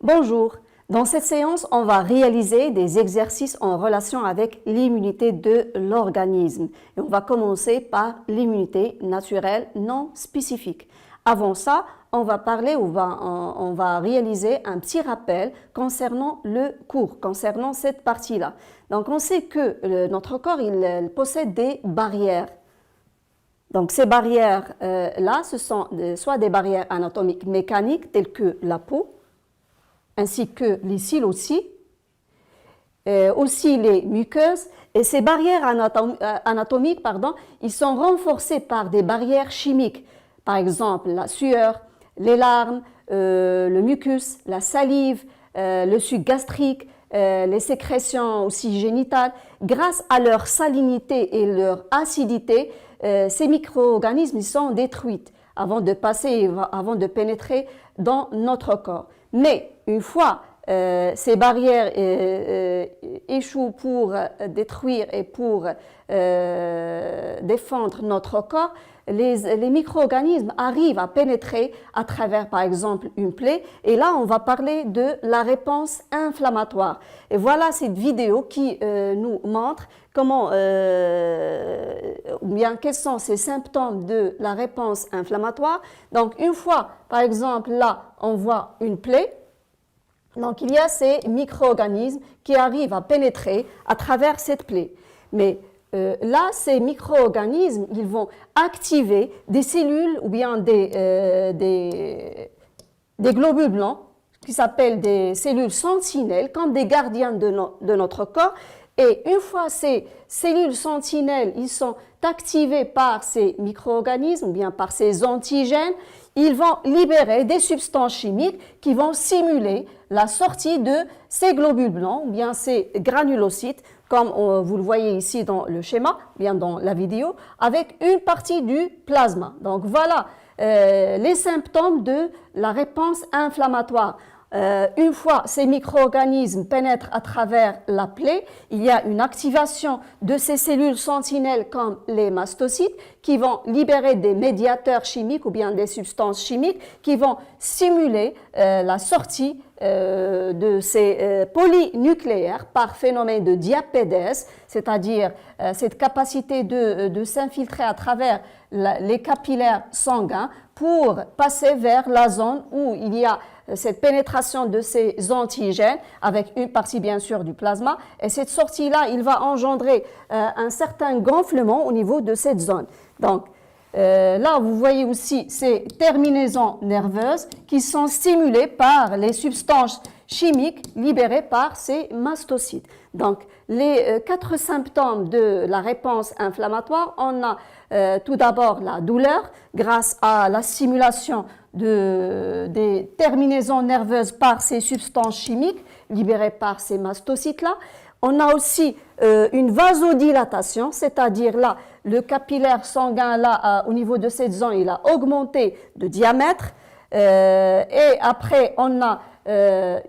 Bonjour, dans cette séance, on va réaliser des exercices en relation avec l'immunité de l'organisme. Et on va commencer par l'immunité naturelle non spécifique. Avant ça, on va réaliser un petit rappel concernant le cours, concernant cette partie-là. Donc on sait que notre corps il possède des barrières. Donc ces barrières-là, ce sont soit des barrières anatomiques mécaniques telles que la peau, ainsi que les cils aussi les muqueuses. Et ces barrières anatomiques, ils sont renforcés par des barrières chimiques, par exemple la sueur, les larmes, le mucus, la salive, le suc gastrique, les sécrétions aussi génitales. Grâce à leur salinité et leur acidité, ces micro-organismes sont détruits avant de pénétrer dans notre corps. Mais une fois ces barrières échouent pour détruire et pour défendre notre corps, les micro-organismes arrivent à pénétrer à travers, par exemple, une plaie. Et là, on va parler de la réponse inflammatoire. Et voilà cette vidéo qui nous montre comment, quels sont ces symptômes de la réponse inflammatoire. Donc, une fois, par exemple, là, on voit une plaie. Donc, il y a ces micro-organismes qui arrivent à pénétrer à travers cette plaie. Mais là, ces micro-organismes, ils vont activer des cellules ou bien des globules blancs qui s'appellent des cellules sentinelles, comme des gardiens de notre corps. Et une fois ces cellules sentinelles, ils sont activés par ces micro-organismes ou bien par ces antigènes, ils vont libérer des substances chimiques qui vont simuler la sortie de ces globules blancs ou bien ces granulocytes, comme vous le voyez ici dans le schéma, bien dans la vidéo, avec une partie du plasma. Donc voilà les symptômes de la réponse inflammatoire. Une fois ces micro-organismes pénètrent à travers la plaie, il y a une activation de ces cellules sentinelles comme les mastocytes qui vont libérer des médiateurs chimiques ou bien des substances chimiques qui vont simuler la sortie de ces polynucléaires par phénomène de diapédèse, c'est-à-dire cette capacité de s'infiltrer à travers les capillaires sanguins pour passer vers la zone où il y a cette pénétration de ces antigènes avec une partie bien sûr du plasma, et cette sortie-là, il va engendrer un certain gonflement au niveau de cette zone. Donc là, vous voyez aussi ces terminaisons nerveuses qui sont stimulées par les substances chimiques libérées par ces mastocytes. Donc, les 4 symptômes de la réponse inflammatoire, on a tout d'abord la douleur grâce à la stimulation des terminaisons nerveuses par ces substances chimiques libérées par ces mastocytes-là. On a aussi une vasodilatation, c'est-à-dire là, le capillaire sanguin là, au niveau de cette zone, il a augmenté de diamètre. Et après, on a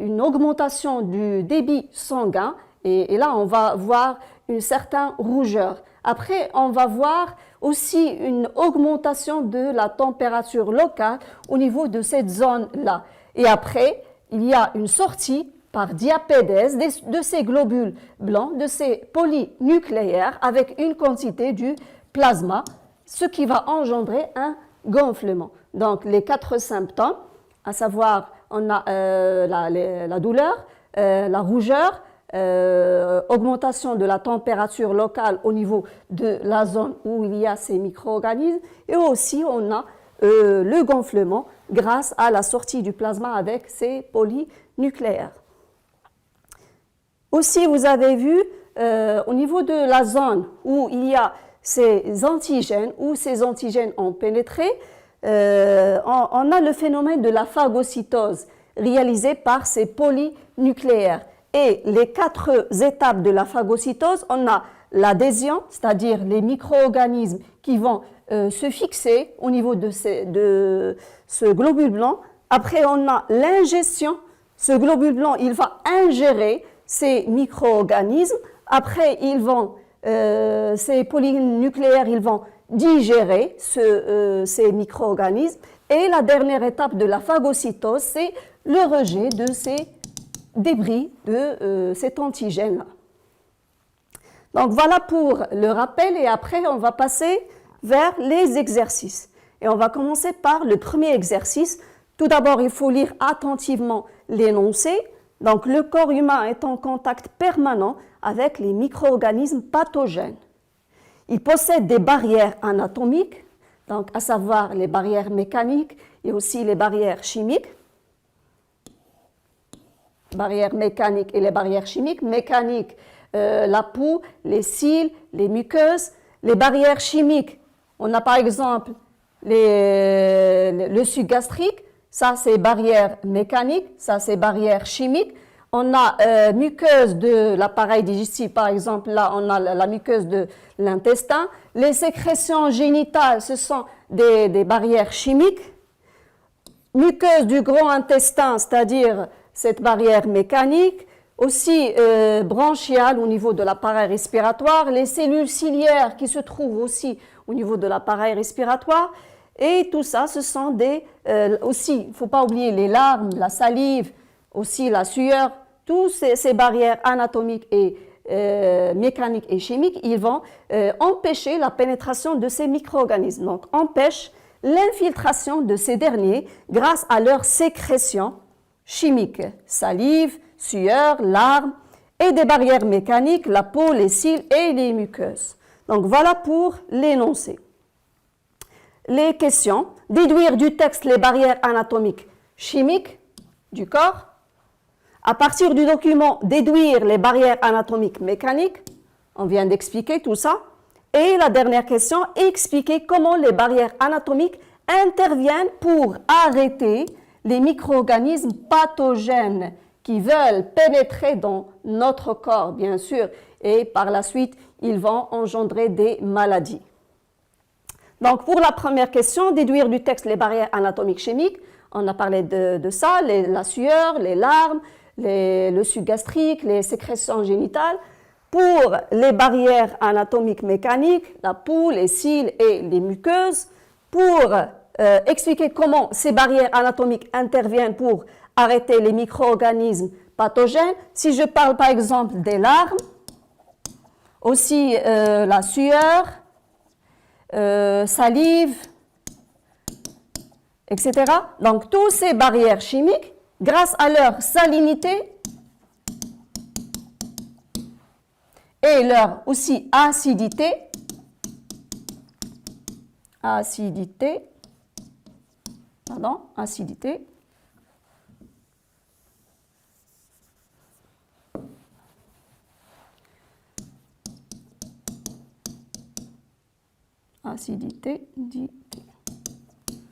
une augmentation du débit sanguin. Et là, on va voir une certaine rougeur. Après, on va voir aussi une augmentation de la température locale au niveau de cette zone-là. Et après, il y a une sortie par diapédèse de ces globules blancs, de ces polynucléaires avec une quantité du plasma, ce qui va engendrer un gonflement. Donc, les 4 symptômes, à savoir, on a la douleur, la rougeur, augmentation de la température locale au niveau de la zone où il y a ces micro-organismes, et aussi on a le gonflement grâce à la sortie du plasma avec ces polynucléaires. Aussi, vous avez vu au niveau de la zone où il y a ces antigènes, où ces antigènes ont pénétré, on a le phénomène de la phagocytose réalisé par ces polynucléaires. Et les 4 étapes de la phagocytose, on a l'adhésion, c'est-à-dire les micro-organismes qui vont se fixer au niveau de ce globule blanc. Après, on a l'ingestion. Ce globule blanc, il va ingérer ces micro-organismes. Après, ces polynucléaires, ils vont digérer ces micro-organismes. Et la dernière étape de la phagocytose, c'est le rejet de ces débris, de cet antigène-là. Donc voilà pour le rappel et après on va passer vers les exercices. Et on va commencer par le premier exercice. Tout d'abord, il faut lire attentivement l'énoncé. Donc le corps humain est en contact permanent avec les micro-organismes pathogènes. Il possède des barrières anatomiques, donc à savoir les barrières mécaniques et aussi les barrières chimiques. Barrières mécaniques et les barrières chimiques. Mécaniques, la peau, les cils, les muqueuses. Les barrières chimiques, on a par exemple le suc gastrique, ça c'est barrière mécanique, ça c'est barrière chimique. On a muqueuse de l'appareil digestif, par exemple, là on a la muqueuse de l'intestin. Les sécrétions génitales, ce sont des barrières chimiques. Muqueuse du gros intestin, c'est-à-dire cette barrière mécanique. Aussi branchiale au niveau de l'appareil respiratoire, les cellules ciliaires qui se trouvent aussi au niveau de l'appareil respiratoire, et tout ça, ce sont aussi, il ne faut pas oublier les larmes, la salive, aussi la sueur, toutes ces barrières anatomiques et mécaniques et chimiques, ils vont empêcher la pénétration de ces micro-organismes, donc empêchent l'infiltration de ces derniers grâce à leur sécrétion chimique, salive, sueur, larmes, et des barrières mécaniques, la peau, les cils et les muqueuses. Donc voilà pour l'énoncé. Les questions. Déduire du texte les barrières anatomiques chimiques du corps. À partir du document, déduire les barrières anatomiques mécaniques. On vient d'expliquer tout ça. Et la dernière question, expliquer comment les barrières anatomiques interviennent pour arrêter les micro-organismes pathogènes qui veulent pénétrer dans notre corps, bien sûr, et par la suite, ils vont engendrer des maladies. Donc, pour la première question, déduire du texte les barrières anatomiques chimiques, on a parlé de ça, la sueur, les larmes, le suc gastrique, les sécrétions génitales. Pour les barrières anatomiques mécaniques, la peau, les cils et les muqueuses, pour expliquer comment ces barrières anatomiques interviennent pour arrêter les micro-organismes pathogènes. Si je parle par exemple des larmes, aussi la sueur, salive, etc. Donc, toutes ces barrières chimiques, grâce à leur salinité et leur aussi acidité,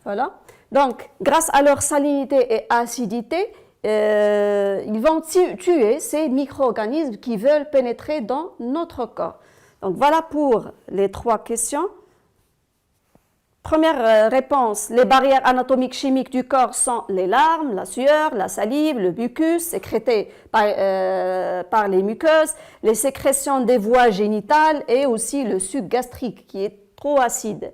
voilà. Donc, grâce à leur salinité et acidité, ils vont tuer ces micro-organismes qui veulent pénétrer dans notre corps. Donc, voilà pour les 3 questions. Première réponse, les barrières anatomiques chimiques du corps sont les larmes, la sueur, la salive, le mucus sécrété par les muqueuses, les sécrétions des voies génitales et aussi le suc gastrique qui est trop acide.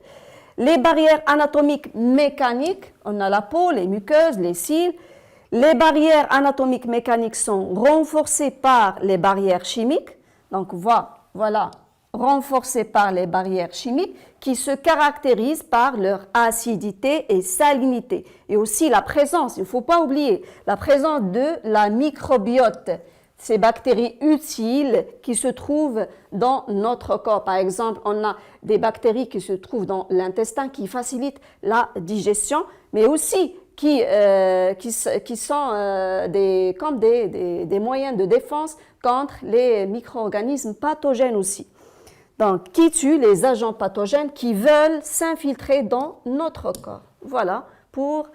Les barrières anatomiques mécaniques, on a la peau, les muqueuses, les cils. Les barrières anatomiques mécaniques sont renforcées par les barrières chimiques. Donc voilà, renforcées par les barrières chimiques qui se caractérisent par leur acidité et salinité. Et aussi la présence, il ne faut pas oublier, la présence de la microbiote, ces bactéries utiles qui se trouvent dans notre corps. Par exemple, on a des bactéries qui se trouvent dans l'intestin qui facilitent la digestion, mais aussi qui sont comme des moyens de défense contre les micro-organismes pathogènes aussi. Donc, qui tuent les agents pathogènes qui veulent s'infiltrer dans notre corps. Voilà pour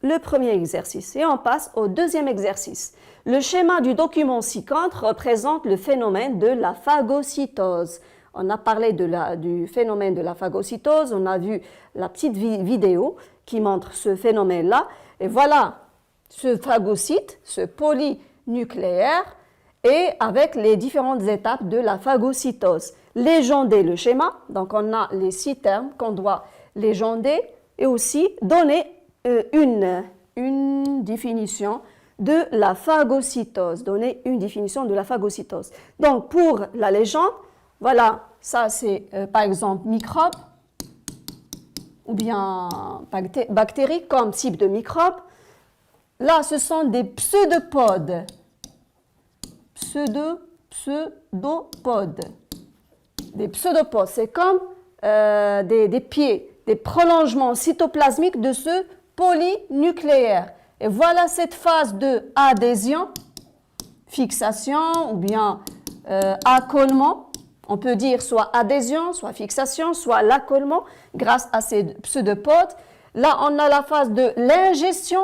le premier exercice. Et on passe au deuxième exercice. Le schéma du document ci-contre représente le phénomène de la phagocytose. On a parlé du phénomène de la phagocytose, on a vu la petite vidéo qui montre ce phénomène-là. Et voilà ce phagocyte, ce polynucléaire, et avec les différentes étapes de la phagocytose. Légender le schéma, donc on a les 6 termes qu'on doit légender et aussi donner une une définition de la phagocytose. Donner une définition de la phagocytose. Donc, pour la légende, voilà, ça c'est par exemple microbe ou bien bactéries comme type de microbe. Là, ce sont des pseudopodes. Pseudopodes. Des pseudopodes, c'est comme des pieds, des prolongements cytoplasmiques de ce polynucléaire. Et voilà cette phase de adhésion, fixation ou bien accolement. On peut dire soit adhésion, soit fixation, soit l'accolement grâce à ces pseudopodes. Là, on a la phase de l'ingestion.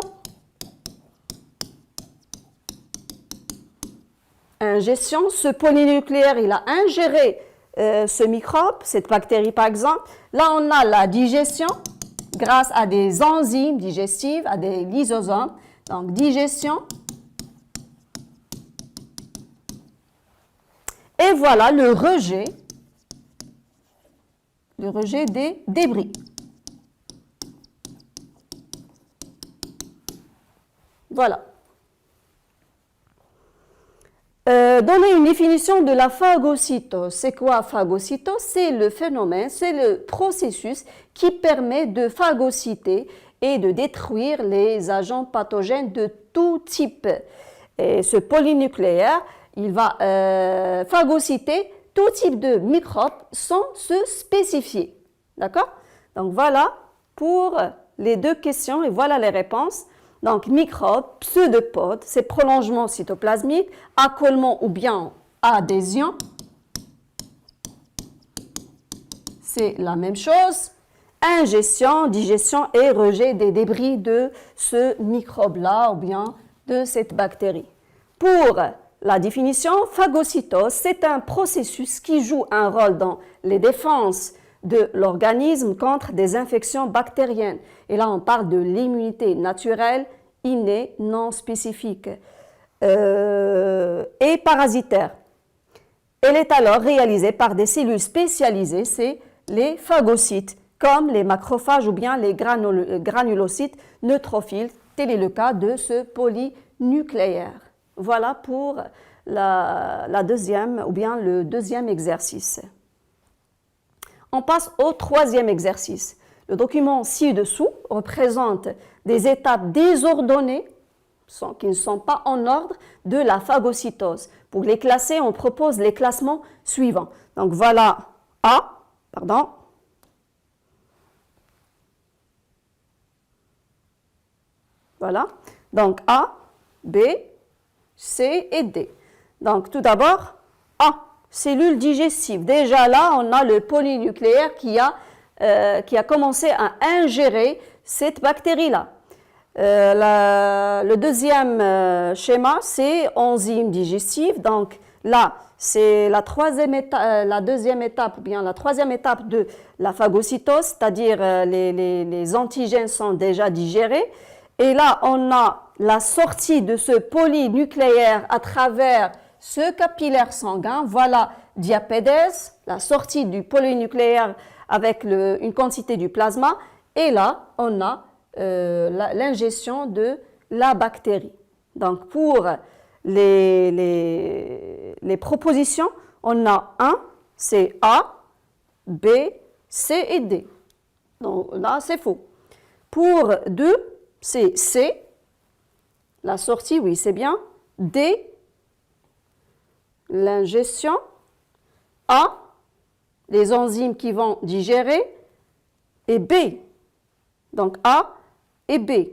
Ingestion, ce polynucléaire, il a ingéré ce microbe, cette bactérie par exemple. Là, on a la digestion grâce à des enzymes digestives, à des lysosomes. Donc, digestion. Et voilà le rejet des débris. Voilà. Donner une définition de la phagocytose. C'est quoi phagocytose? C'est le phénomène, c'est le processus qui permet de phagocyter et de détruire les agents pathogènes de tout type. Et ce polynucléaire, il va phagocyter tout type de microbes sans se spécifier. D'accord? Donc voilà pour les deux questions et voilà les réponses. Donc microbes, pseudopodes, c'est prolongement cytoplasmique, accolement ou bien adhésion. C'est la même chose. Ingestion, digestion et rejet des débris de ce microbe-là ou bien de cette bactérie. Pour la définition, phagocytose, c'est un processus qui joue un rôle dans les défenses de l'organisme contre des infections bactériennes. Et là, on parle de l'immunité naturelle, innée, non spécifique et parasitaire. Elle est alors réalisée par des cellules spécialisées, c'est les phagocytes, comme les macrophages ou bien les granulocytes neutrophiles. Tel est le cas de ce polynucléaire. Voilà pour la deuxième ou bien le deuxième exercice. On passe au troisième exercice. Le document ci-dessous représente des étapes désordonnées qui ne sont pas en ordre de la phagocytose. Pour les classer, on propose les classements suivants. Donc voilà Voilà. Donc A, B, C et D. Donc tout d'abord, A, cellule digestive. Déjà là, on a le polynucléaire qui a commencé à ingérer cette bactérie-là. Le deuxième schéma, c'est enzyme digestive. Donc là, c'est la deuxième étape, ou bien la troisième étape de la phagocytose, c'est-à-dire les antigènes sont déjà digérés. Et là, on a la sortie de ce polynucléaire à travers ce capillaire sanguin. Voilà diapédèse, la sortie du polynucléaire avec une quantité du plasma. Et là, on a l'ingestion de la bactérie. Donc, pour les propositions, on a 1, c'est A, B, C et D. Donc là, c'est faux. Pour 2, c'est C, la sortie, oui, c'est bien. D, l'ingestion. A, les enzymes qui vont digérer. Et B, donc A et B.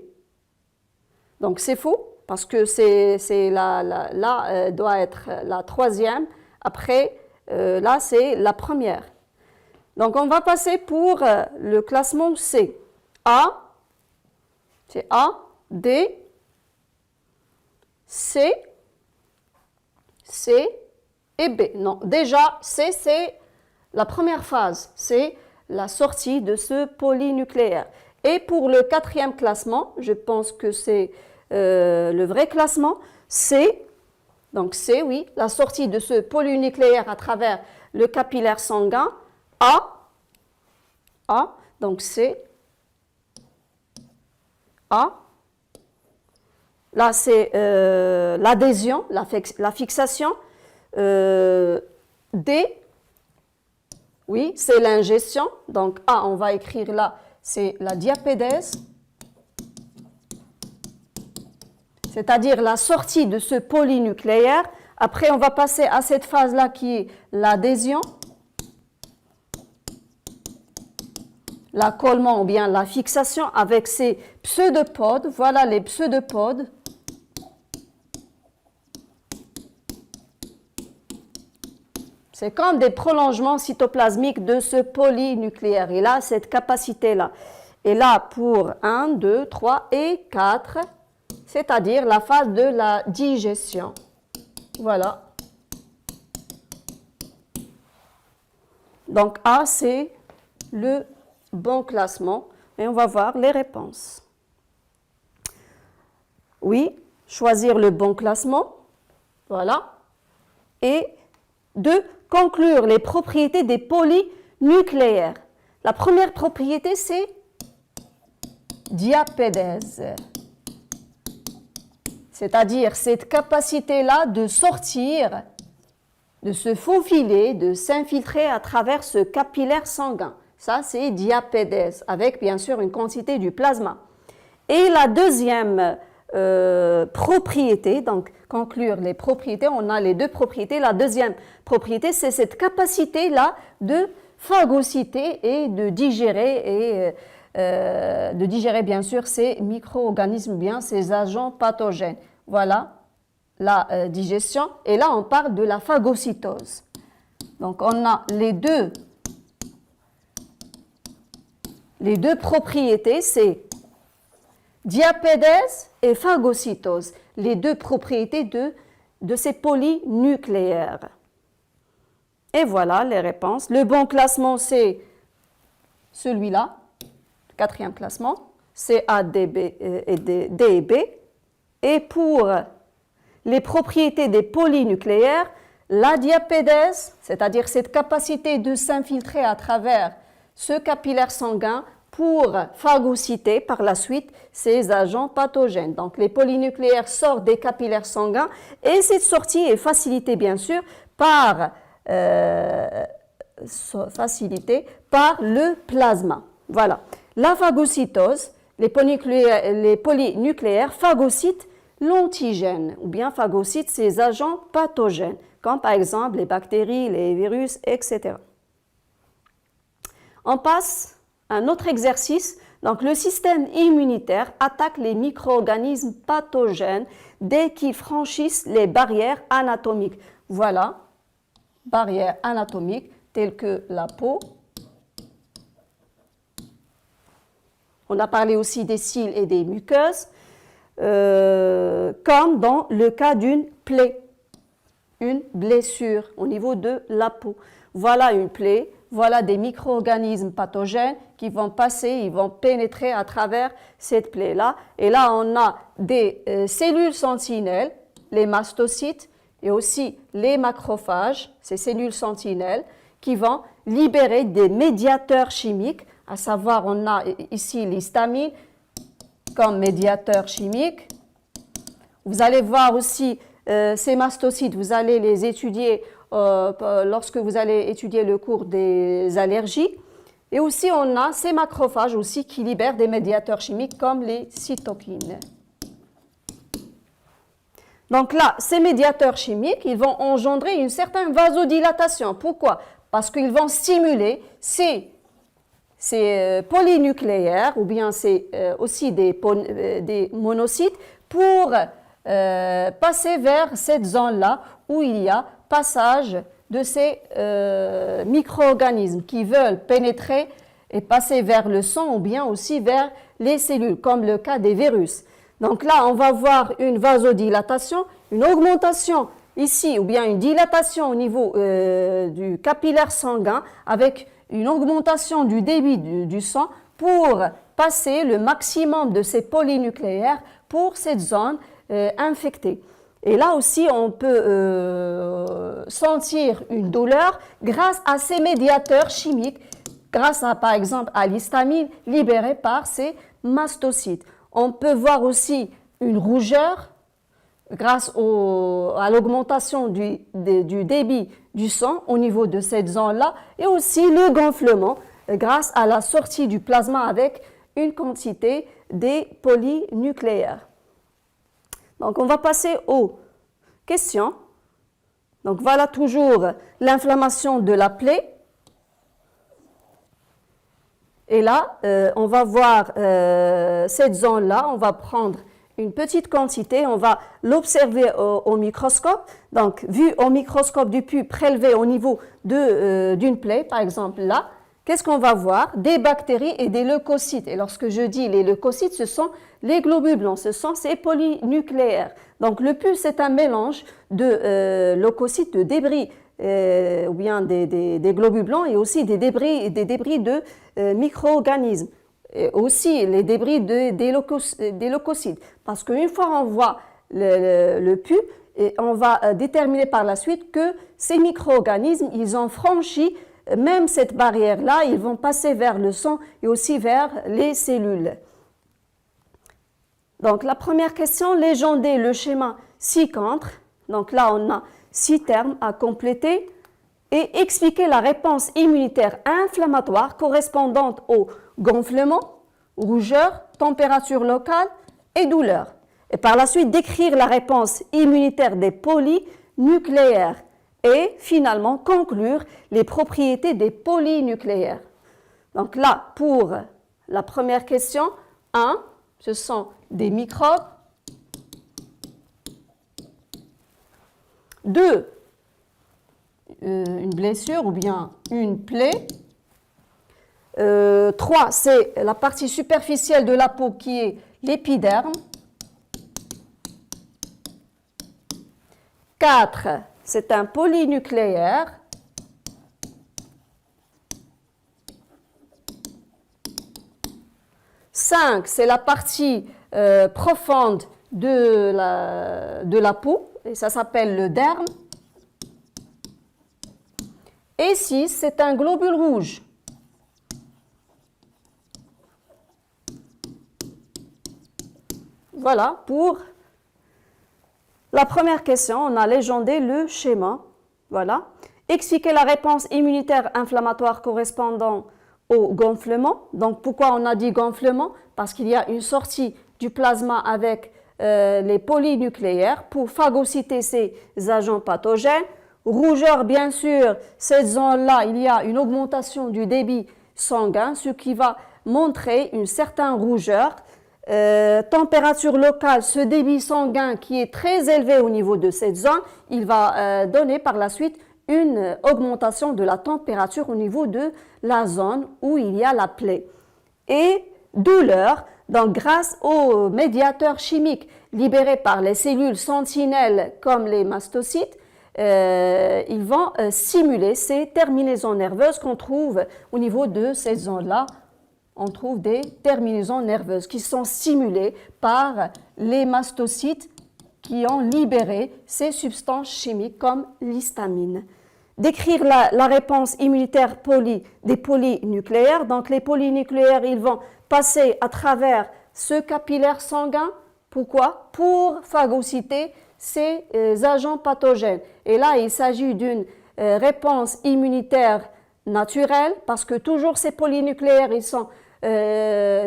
Donc c'est faux, parce que là doit être la troisième. Après, là, c'est la première. Donc on va passer pour le classement C. A, c'est A, D, C et B. Non, déjà, C, c'est la première phase. C'est la sortie de ce polynucléaire. Et pour le quatrième classement, je pense que c'est le vrai classement, C. Donc C, oui, la sortie de ce polynucléaire à travers le capillaire sanguin. A, donc C, A, Là, c'est l'adhésion, la fixation. D, oui, c'est l'ingestion. Donc A, on va écrire là, c'est la diapédèse. C'est-à-dire la sortie de ce polynucléaire. Après, on va passer à cette phase-là qui est l'adhésion, l'accollement ou bien la fixation avec ces pseudopodes. Voilà les pseudopodes. C'est comme des prolongements cytoplasmiques de ce polynucléaire. Il a cette capacité-là. Et là, pour 1, 2, 3 et 4, c'est-à-dire la phase de la digestion. Voilà. Donc A, c'est le bon classement. Et on va voir les réponses. Oui, choisir le bon classement. Voilà. Et 2, conclure les propriétés des polynucléaires. La première propriété, c'est diapédèse. C'est-à-dire cette capacité-là de sortir, de se faufiler, de s'infiltrer à travers ce capillaire sanguin. Ça, c'est diapédèse, avec bien sûr une quantité du plasma. Et la deuxième propriété, donc conclure les propriétés, on a les deux propriétés. La deuxième propriété, c'est cette capacité-là de phagocyter et de digérer bien sûr ces micro-organismes, bien ces agents pathogènes. Voilà la digestion. Et là, on parle de la phagocytose. Donc, on a les deux propriétés, c'est diapédèse et phagocytose, les deux propriétés de ces polynucléaires. Et voilà les réponses. Le bon classement, c'est celui-là, quatrième classement, c'est A, D, B D et B. Et pour les propriétés des polynucléaires, la diapédèse, c'est-à-dire cette capacité de s'infiltrer à travers ce capillaire sanguin pour phagocyter par la suite ces agents pathogènes. Donc les polynucléaires sortent des capillaires sanguins et cette sortie est facilitée bien sûr par le plasma. Voilà. La phagocytose, les polynucléaires phagocytent l'antigène ou bien phagocytent ces agents pathogènes, comme par exemple les bactéries, les virus, etc. On passe à un autre exercice. Donc, le système immunitaire attaque les micro-organismes pathogènes dès qu'ils franchissent les barrières anatomiques. Voilà, barrières anatomiques telles que la peau. On a parlé aussi des cils et des muqueuses, comme dans le cas d'une plaie, une blessure au niveau de la peau. Voilà une plaie. Voilà des micro-organismes pathogènes qui vont passer, ils vont pénétrer à travers cette plaie-là. Et là, on a des cellules sentinelles, les mastocytes et aussi les macrophages, ces cellules sentinelles, qui vont libérer des médiateurs chimiques, à savoir, on a ici l'histamine comme médiateur chimique. Vous allez voir aussi ces mastocytes, vous allez les étudier lorsque vous allez étudier le cours des allergies. Et aussi, on a ces macrophages aussi qui libèrent des médiateurs chimiques comme les cytokines. Donc là, ces médiateurs chimiques, ils vont engendrer une certaine vasodilatation. Pourquoi? Parce qu'ils vont stimuler ces polynucléaires ou bien c'est aussi des monocytes pour passer vers cette zone-là où il y a passage de ces micro-organismes qui veulent pénétrer et passer vers le sang ou bien aussi vers les cellules, comme le cas des virus. Donc là, on va voir une vasodilatation, une augmentation ici ou bien une dilatation au niveau du capillaire sanguin avec une augmentation du débit du sang pour passer le maximum de ces polynucléaires pour cette zone infectée. Et là aussi, on peut sentir une douleur grâce à ces médiateurs chimiques, grâce à, par exemple, à l'histamine libérée par ces mastocytes. On peut voir aussi une rougeur grâce à l'augmentation du débit du sang au niveau de cette zone-là, et aussi le gonflement grâce à la sortie du plasma avec une quantité des polynucléaires. Donc on va passer aux questions. Donc voilà toujours l'inflammation de la plaie. Et là, on va voir cette zone-là, on va prendre une petite quantité, on va l'observer au microscope. Donc, vu au microscope du pu prélevé au niveau d'une plaie, par exemple là, qu'est-ce qu'on va voir? Des bactéries et des leucocytes. Et lorsque je dis les leucocytes, ce sont les globules blancs, ce sont ces polynucléaires. Donc, le pu, c'est un mélange de leucocytes, de débris, ou bien des globules blancs et aussi des débris de micro-organismes. Et aussi les débris des leucocytes. Parce qu'une fois on voit le pu, et on va déterminer par la suite que ces micro-organismes, ils ont franchi même cette barrière-là, ils vont passer vers le sang et aussi vers les cellules. Donc la première question, légender le schéma ci-contre. Donc là on a 6 termes à compléter et expliquer la réponse immunitaire inflammatoire correspondante au gonflement, rougeur, température locale et douleur. Et par la suite, décrire la réponse immunitaire des polynucléaires et finalement conclure les propriétés des polynucléaires. Donc là, pour la première question, 1, ce sont des microbes. 2, une blessure ou bien une plaie. 3, c'est la partie superficielle de la peau qui est l'épiderme. 4, c'est un polynucléaire. 5, c'est la partie profonde de la peau, et ça s'appelle le derme. Et 6, c'est un globule rouge. Voilà, pour la première question, on a légendé le schéma. Voilà. Expliquer la réponse immunitaire inflammatoire correspondant au gonflement. Donc, pourquoi on a dit gonflement? Parce qu'il y a une sortie du plasma avec les polynucléaires pour phagocyter ces agents pathogènes. Rougeur, bien sûr, cette zone-là, il y a une augmentation du débit sanguin, ce qui va montrer une certaine rougeur. Température locale, ce débit sanguin qui est très élevé au niveau de cette zone, il va donner par la suite une augmentation de la température au niveau de la zone où il y a la plaie. Et douleur, donc grâce aux médiateurs chimiques libérés par les cellules sentinelles comme les mastocytes, ils vont simuler ces terminaisons nerveuses qu'on trouve au niveau de cette zone-là. On trouve des terminaisons nerveuses qui sont stimulées par les mastocytes qui ont libéré ces substances chimiques comme l'histamine. Décrire la réponse immunitaire des polynucléaires. Donc les polynucléaires, ils vont passer à travers ce capillaire sanguin. Pourquoi? Pour phagocyter ces agents pathogènes. Et là, il s'agit d'une réponse immunitaire naturelle parce que toujours ces polynucléaires, ils sont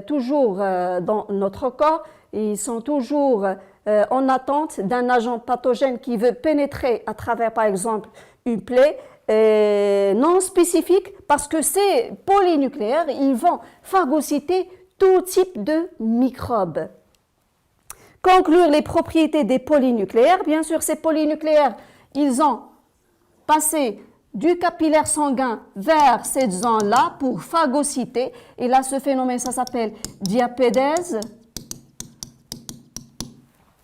toujours dans notre corps, ils sont toujours en attente d'un agent pathogène qui veut pénétrer à travers, par exemple, une plaie non spécifique parce que ces polynucléaires, ils vont phagocyter tout type de microbes. Conclure les propriétés des polynucléaires. Bien sûr, ces polynucléaires, ils ont passé du capillaire sanguin vers cette zone-là pour phagocyter. Et là, ce phénomène, ça s'appelle diapédèse.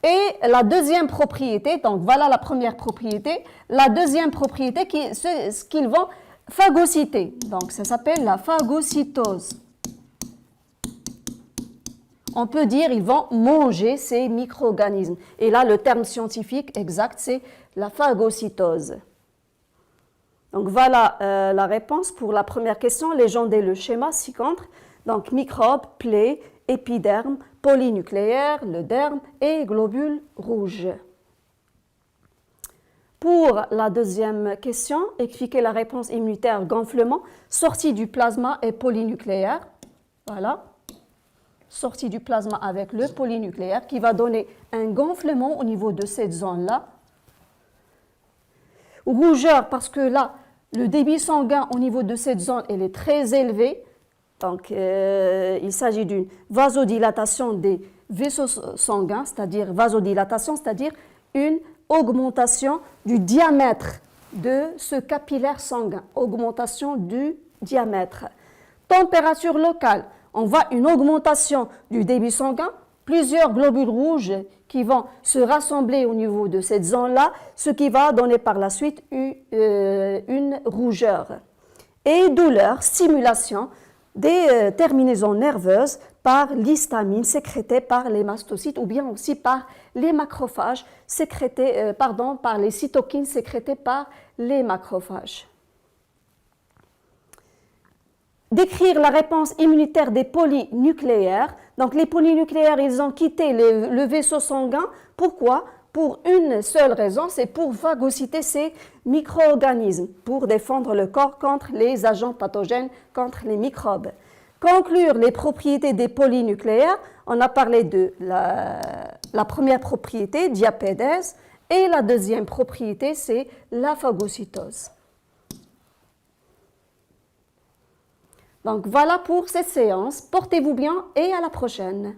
Et la deuxième propriété, donc voilà la première propriété, la deuxième propriété, c'est ce qu'ils vont phagocyter. Donc ça s'appelle la phagocytose. On peut dire ils vont manger ces micro-organismes. Et là, le terme scientifique exact, c'est la phagocytose. Donc voilà la réponse pour la première question, légender le schéma ci-contre. Donc microbes, plaies, épiderme, polynucléaire, le derme et globules rouges. Pour la deuxième question, expliquer la réponse immunitaire gonflement, sortie du plasma et polynucléaire. Voilà, sortie du plasma avec le polynucléaire qui va donner un gonflement au niveau de cette zone-là. Rougeur parce que là, le débit sanguin au niveau de cette zone elle est très élevé. Donc, il s'agit d'une vasodilatation des vaisseaux sanguins, c'est-à-dire vasodilatation, c'est-à-dire une augmentation du diamètre de ce capillaire sanguin, augmentation du diamètre. Température locale, on voit une augmentation du débit sanguin, plusieurs globules rouges qui vont se rassembler au niveau de cette zone-là, ce qui va donner par la suite une rougeur. Et douleur, stimulation des terminaisons nerveuses par l'histamine sécrétée par les mastocytes ou bien aussi par les macrophages sécrétés, par les cytokines sécrétées par les macrophages. Décrire la réponse immunitaire des polynucléaires. Donc les polynucléaires, ils ont quitté le vaisseau sanguin. Pourquoi? Pour une seule raison, c'est pour phagocyter ces micro-organismes, pour défendre le corps contre les agents pathogènes, contre les microbes. Conclure les propriétés des polynucléaires, on a parlé de la première propriété, diapédèse, et la deuxième propriété, c'est la phagocytose. Donc voilà pour cette séance. Portez-vous bien et à la prochaine.